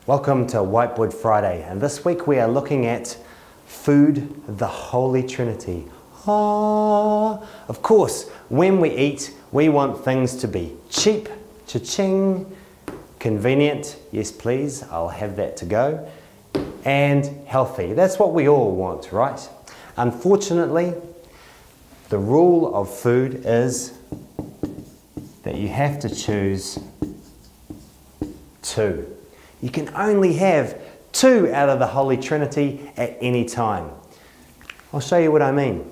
Welcome to Whiteboard Friday, and this week we are looking at food, the Holy Trinity. Of course, when we eat, we want things to be cheap, cha-ching, convenient, yes please, I'll have that to go, and healthy. That's what we all want, right? Unfortunately, the rule of food is that you have to choose two. You can only have two out of the Holy Trinity at any time. I'll show you what I mean.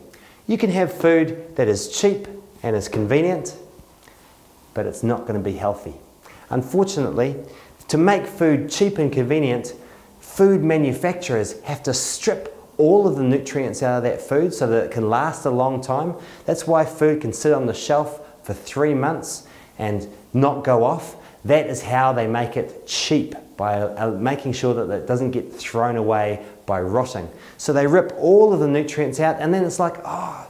You can have food that is cheap and is convenient, but it's not going to be healthy. Unfortunately, to make food cheap and convenient, food manufacturers have to strip all of the nutrients out of that food so that it can last a long time. That's why food can sit on the shelf for 3 months and not go off. That is how they make it cheap, by making sure that it doesn't get thrown away by rotting. So they rip all of the nutrients out, and then it's like, oh,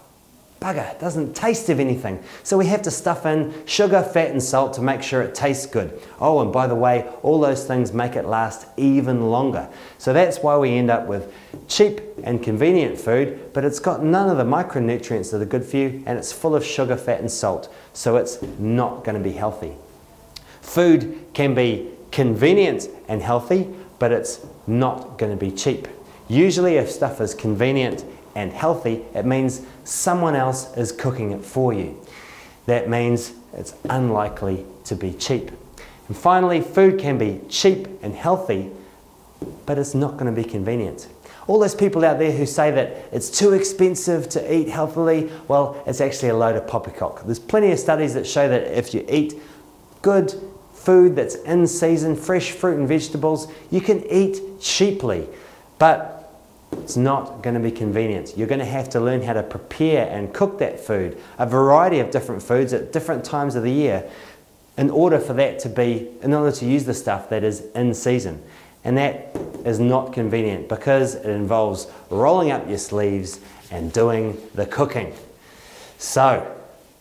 bugger, it doesn't taste of anything. So we have to stuff in sugar, fat and salt to make sure it tastes good. Oh, and by the way, all those things make it last even longer. So that's why we end up with cheap and convenient food, but it's got none of the micronutrients that are good for you, and it's full of sugar, fat and salt. So it's not going to be healthy. Food can be convenient and healthy, but it's not going to be cheap. Usually if stuff is convenient and healthy, it means someone else is cooking it for you. That means it's unlikely to be cheap. And finally, food can be cheap and healthy, but it's not going to be convenient. All those people out there who say that it's too expensive to eat healthily, well, it's actually a load of poppycock. There's plenty of studies that show that if you eat good food that's in season, fresh fruit and vegetables, you can eat cheaply, but it's not going to be convenient. You're going to have to learn how to prepare and cook that food, a variety of different foods at different times of the year, in order to use the stuff that is in season. And that is not convenient because it involves rolling up your sleeves and doing the cooking. So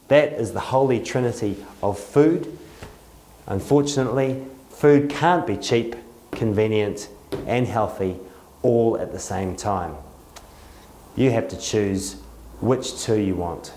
that is the Holy Trinity of food. Unfortunately, food can't be cheap, convenient and healthy all at the same time. You have to choose which two you want.